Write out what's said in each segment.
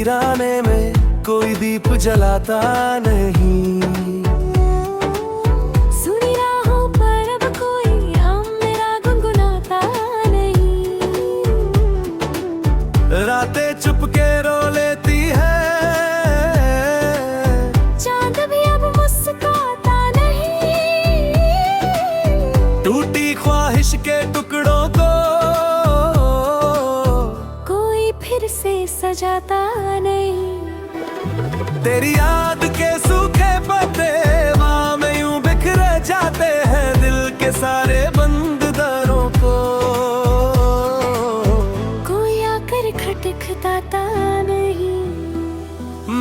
वीराने में कोई दीप जलाता नहीं। सुनी राहों पर अब कोई हम मेरा गुनगुनाता नहीं। रातें चुपके रो लेती है, चांद भी अब मुस्कुराता नहीं। टूटी ख्वाहिश के टुकड़ों को कोई फिर से सजाता नहीं। तेरी याद के सूखे पत्ते वहाँ में यूं बिखरे जाते हैं, दिल के सारे बंद दरों को कोई आकर खटखटाता नहीं।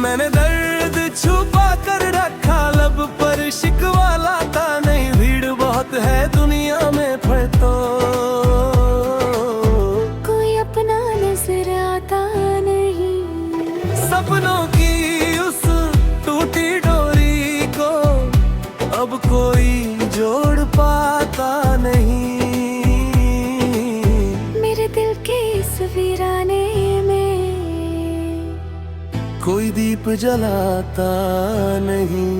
मैंने दर्द छुपा कर रखा, लब पर शिकवा लाता नहीं। भीड़ बहुत है दुनिया में पर तो कोई अपना नजर आता नहीं। सपनों की उस टूटी डोरी को अब कोई जोड़ पाता नहीं। मेरे दिल के इस वीराने में कोई दीप जलाता नहीं।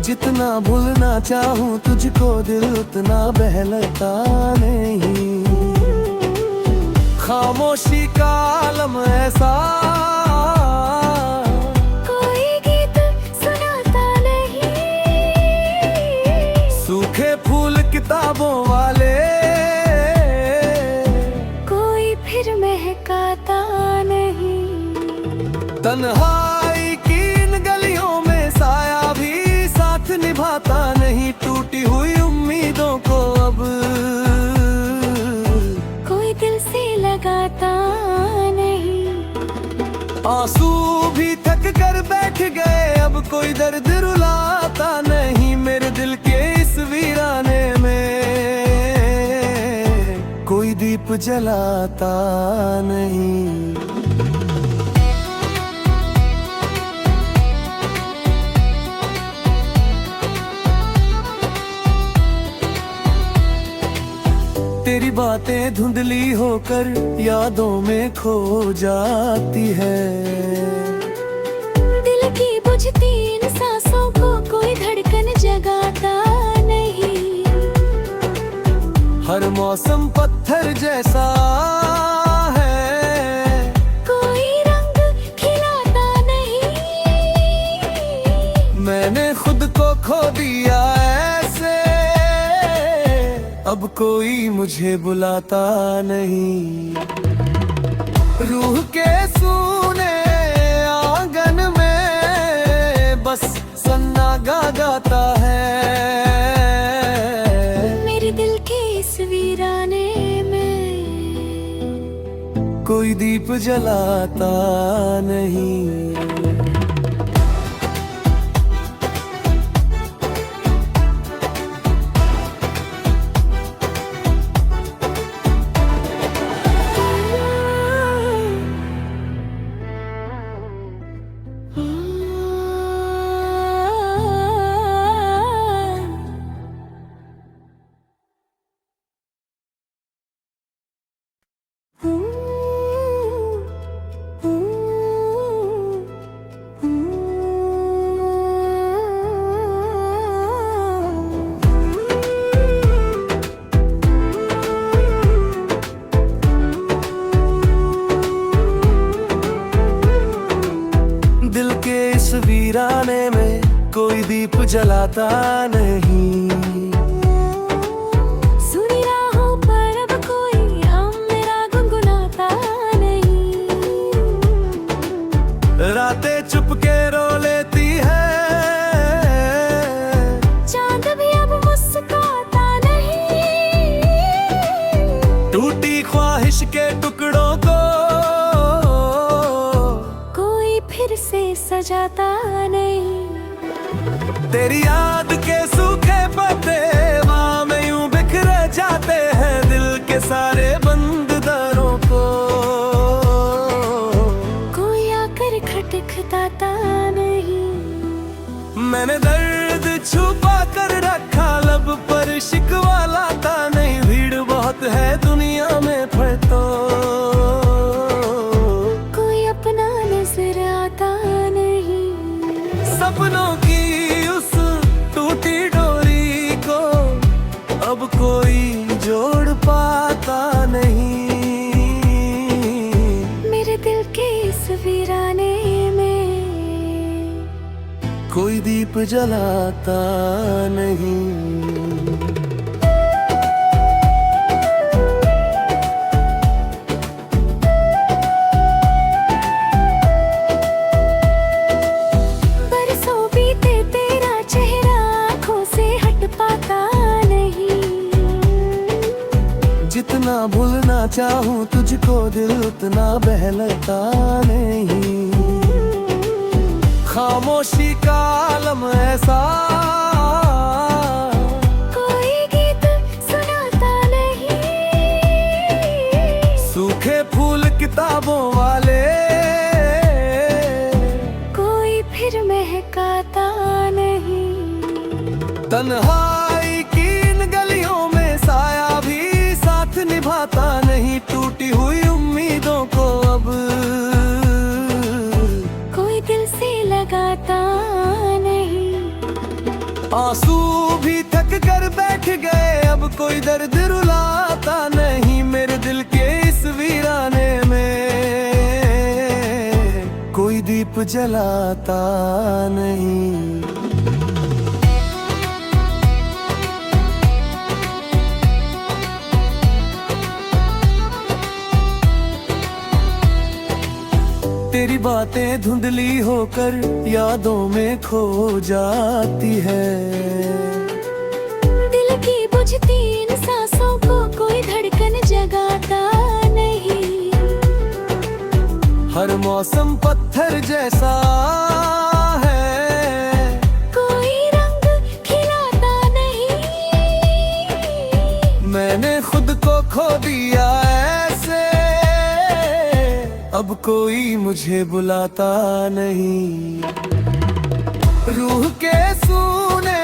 जितना भूलना चाहूं तुझको दिल उतना बहलता नहीं। खामोशी का आलम ऐसा कोई गीत सुनाता नहीं। सूखे फूल किताबों वाले कोई फिर महकाता नहीं। तन्हाई की इन गलियों में साया भी साथ निभाता नहीं। टूटी हुई उम्मीदों को अब कोई दिल से लगाता नहीं। आंसू भी थक कर बैठ गए, अब कोई दर्द रुलाता नहीं। मेरे दिल के इस वीराने में कोई दीप जलाता नहीं। तेरी बातें धुंधली होकर यादों में खो जाती है। दिल की बुझती इन सांसों को कोई धड़कन जगाता नहीं। हर मौसम पत्थर जैसा है, कोई रंग खिलाता नहीं। मैंने खुद को खो दिया ऐसे, अब कोई मुझे बुलाता नहीं। रूह के सूने आंगन में बस सन्नाटा गाता है। मेरे दिल के इस वीराने में कोई दीप जलाता नहीं। वीराने में कोई दीप जलाता नहीं। सुनी राहों पर अब कोई हम मेरा गुनगुनाता नहीं। रातें चुपके रो लेती है, चांद भी अब मुस्कुराता नहीं। टूटी ख्वाहिश के टुकड़ों को कोई फिर से सजाता नहीं। तेरी याद के सूखे पत्ते वहाँ में यूं बिखरे जाते हैं, दिल के सारे बंद दरों को दीप जलाता नहीं। बरसों बीते तेरा चेहरा आँखों से हट पाता नहीं। जितना भूलना चाहूँ तुझको दिल उतना बहलता नहीं। खामोशी का आलम ऐसा कोई गीत सुनाता नहीं। सूखे फूल किताबों वाले कोई फिर महकाता नहीं। तन्हाई की इन गलियों में साया भी साथ निभाता नहीं। टूटी हुई उम्मीदों को अब कोई दिल से लगाता नहीं। आंसू भी थक कर बैठ गए, अब कोई दर्द रुलाता नहीं। मेरे दिल के इस वीराने में कोई दीप जलाता नहीं। तेरी बातें धुंधली होकर यादों में खो जाती है। दिल की बुझती इन सांसों को कोई धड़कन जगाता नहीं। हर मौसम पत्थर जैसा है, कोई रंग खिलाता नहीं। मैंने खुद को खो दिया ऐसे, अब कोई मुझे बुलाता नहीं। रूह के सूने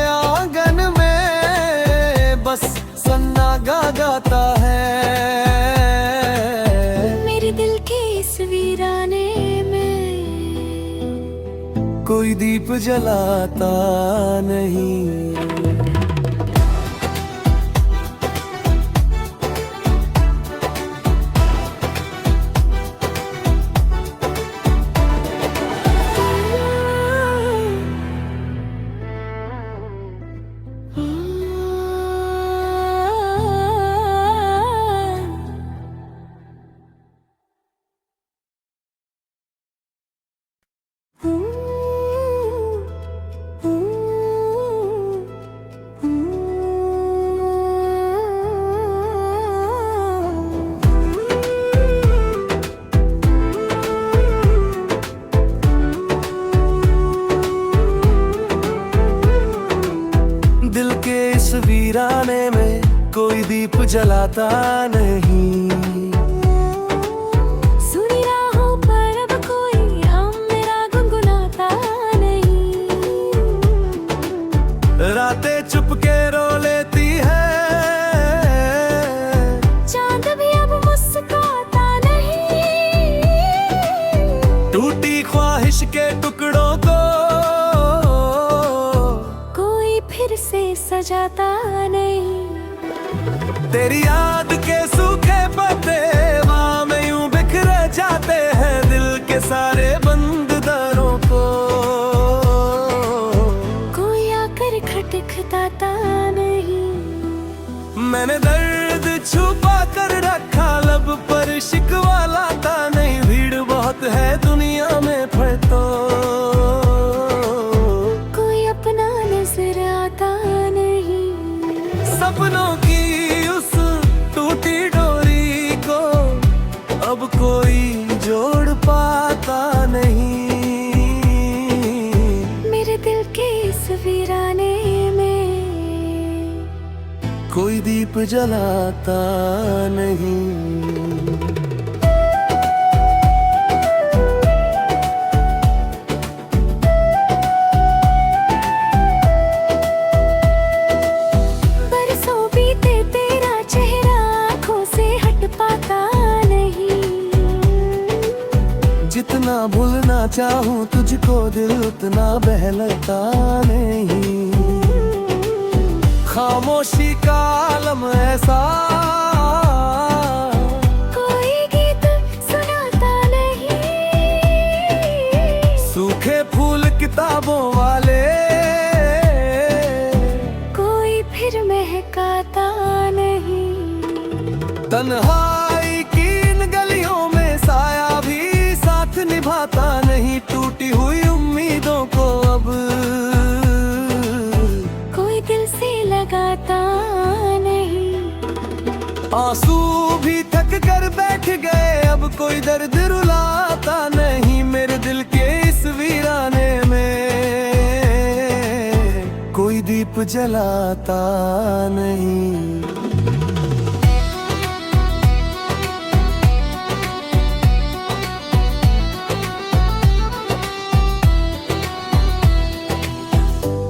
आंगन में बस सन्नाटा गाता है। मेरे दिल के इस वीराने में कोई दीप जलाता नहीं। दिल के इस वीराने में कोई दीप जलाता नहीं। सुनी राहों पर अब कोई हम मेरा गुनगुनाता नहीं। रातें चुपके रो लेती है, चांद भी अब मुस्कुराता नहीं। टूटी ख्वाहिश के टुकड़ों को कोई फिर से सजाता नहीं। तेरी याद के सूखे पत्ते वहाँ में यूं बिखर जाते हैं। दिल के सारे बंद दरों को कोई आकर खटखटाता नहीं। मैंने दर्द छुपा कर रखा, लब पर शिकवा लाता नहीं। भीड़ बहुत है दुनिया में पर तो कोई अपना नजर आता नहीं। सपनों की उस टूटी डोरी को अब कोई जोड़ पाता नहीं। मेरे दिल के इस वीराने में कोई दीप जलाता नहीं। बरसों बीते तेरा चेहरा आँखों से हट पाता नहीं। जितना भूलना चाहूँ तुझको दिल उतना बहलता नहीं। खामोशी का आलम ऐसा कोई गीत सुनाता नहीं। सूखे फूल किताबों वाले महकाता नहीं। तन्हाई की इन गलियों में साया भी साथ निभाता नहीं। टूटी हुई उम्मीदों को अब कोई दिल से लगाता नहीं। आंसू भी थक कर बैठ गए, अब कोई दर्द रुलाता नहीं। मेरे दिल के इस वीराने में कोई दीप जलाता नहीं।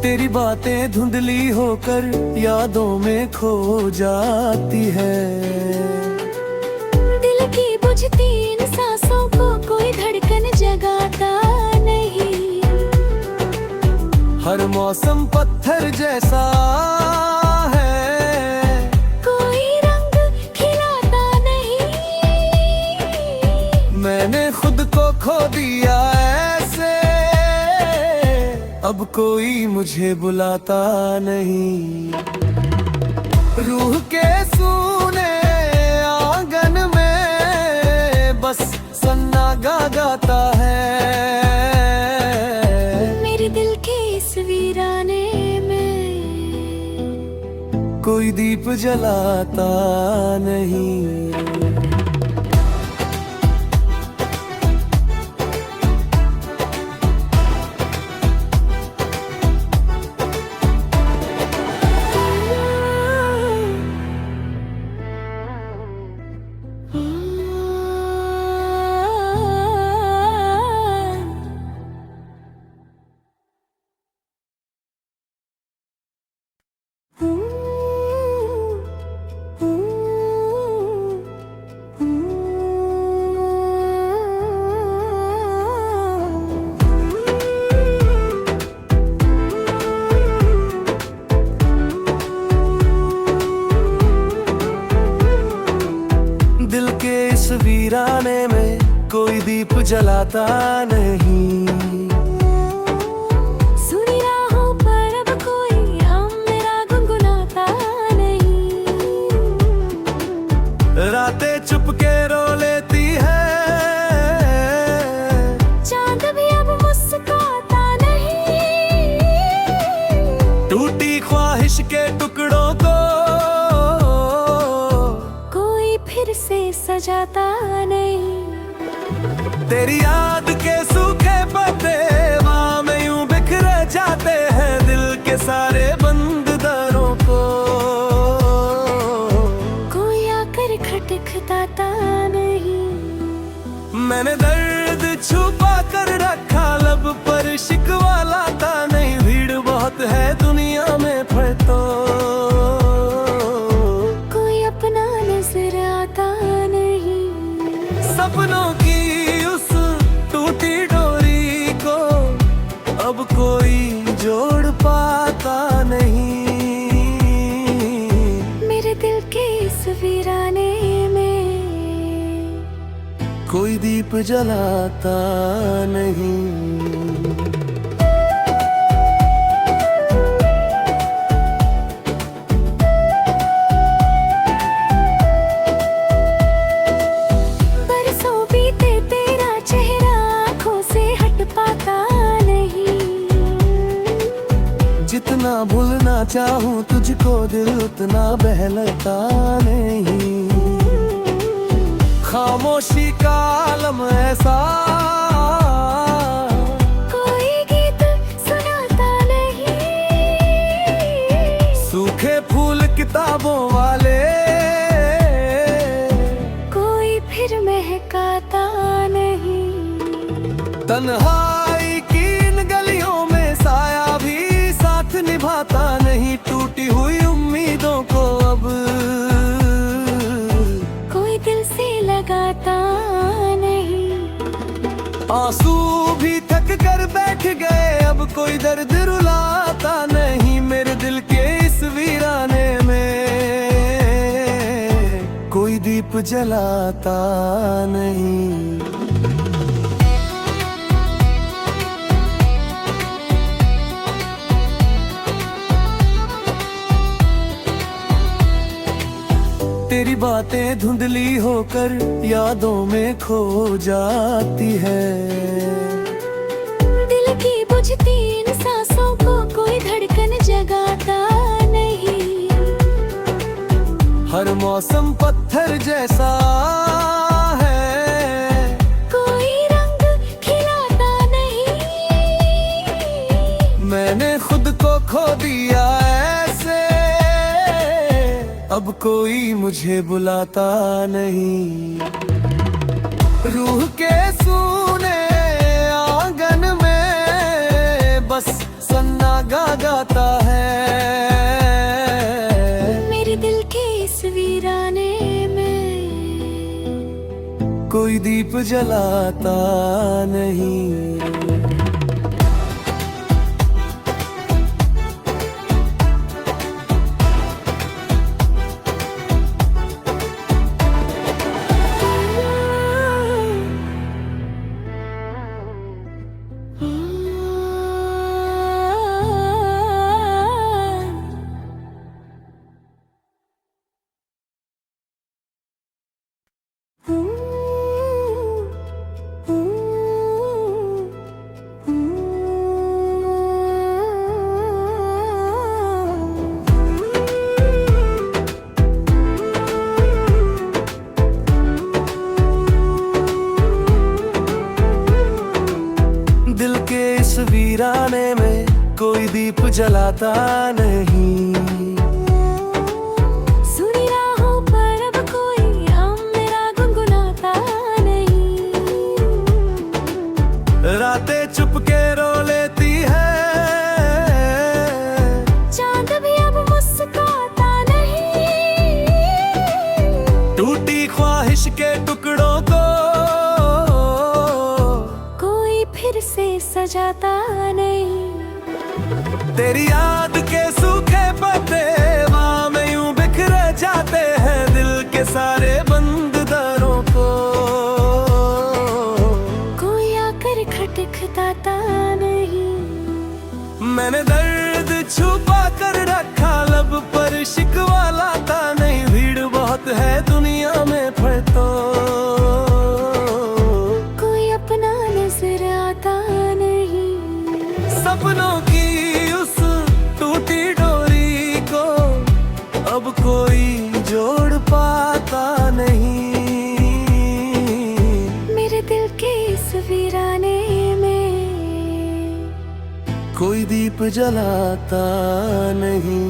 तेरी बातें धुंधली होकर यादों में खो जाती है। दिल की बुझती इन सांसों को कोई धड़कन जगाता नहीं। हर मौसम पत्थर जैसा है, कोई रंग खिलाता नहीं। मैंने खुद को खो दिया ऐसे, अब कोई मुझे बुलाता नहीं। रूह के सूने आंगन में बस सन्नाटा गाता है। मेरे दिल के इस वीराने में कोई दीप जलाता नहीं। दिल के इस वीराने में कोई दीप जलाता नहीं। सुनी राहों पर अब कोई हम मेरा गुनगुनाता नहीं। रातें चुपके रो लेती है, चांद भी अब मुस्कुराता नहीं। टूटी ख्वाहिश के टुकड़ों को कोई फिर से सजाता नहीं। तेरी याद के सूखे पत्ते वहाँ में यूं बिखर जाते हैं। दिल के सारे बंद दरों को कोई आकर खटखटाता नहीं। मैंने दर्द छुपा कर रखा, लब पर शिकवा लाता नहीं। भीड़ बहुत है दुनिया में पर तो कोई अपना नजर आता नहीं। सपनों की उस टूटी डोरी को अब कोई जोड़ पाता नहीं। मेरे दिल के इस वीराने में कोई दीप जलाता नहीं। जितना भूलना चाहूं तुझको दिल उतना बहलता नहीं। खामोशी का आलम ऐसा, कोई गीत सुनाता नहीं। सूखे फूल किताबों वाले कोई फिर महकाता नहीं। तन्हाई की इन गलियों में साया भी साथ निभाता नहीं। टूटी हुई उम्मीदों को अब कोई दिल से लगाता नहीं। आंसू भी थक कर बैठ गए, अब कोई दर्द रुलाता नहीं। मेरे दिल के इस वीराने में कोई दीप जलाता नहीं। तेरी बातें धुंधली होकर यादों में खो जाती है। दिल की बुझती इन सांसों को कोई धड़कन जगाता नहीं। हर मौसम पत्थर जैसा है, कोई रंग खिलाता नहीं। मैंने खुद को खो दिया ऐसे, अब कोई मुझे बुलाता नहीं। रूह के सूने आंगन में बस सन्नाटा गाता है। मेरे दिल के इस वीराने में कोई दीप जलाता नहीं। दिल के इस वीराने में कोई दीप जलाता नहीं। सुनी राहों पर अब कोई हम मेरा गुनगुनाता नहीं। रातें चुपके रो लेती है, चांद भी अब मुस्कुराता नहीं। टूटी ख्वाहिश के टुकड़ों को कोई फिर से सजाता नहीं। तेरी याद के सूखे पत्ते वहाँ में यूं बिखर जाते हैं दिल के सारे बंद दरों को। कोई आकर खटखटाता नहीं। मैंने दर्द छुपा कर रखा लब पर शिकवा लाता नहीं। भीड़ बहुत है दुनिया में पर तो कोई अपना नजर आता नहीं। सपनों की उस टूटी डोरी को अब कोई जोड़ पाता नहीं। मेरे दिल के इस वीराने में कोई दीप जलाता नहीं।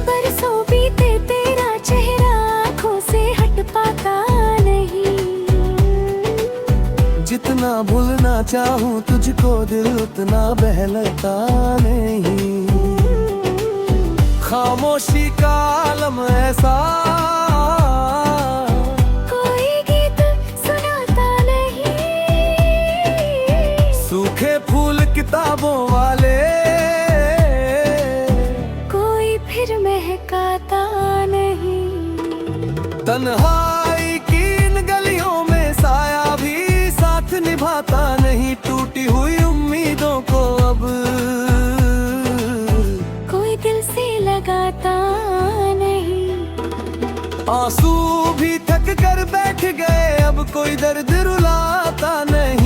बरसों बीते तेरा चेहरा आँखों से हट पाता नहीं। जितना भूलना चाहूं तुझको दिल उतना बहलता नहीं। खामोशी का आलम ऐसा, कोई गीत सुनाता नहीं। सूखे फूल किताबों वाले कोई फिर महकाता नहीं। तन्हाई की इन गलियों में साया भी साथ निभाता नहीं। टूटी हुई उम्मीदों को अब कोई दिल से लगाता नहीं। आंसू भी थक कर बैठ गए, अब कोई दर्द रुलाता नहीं।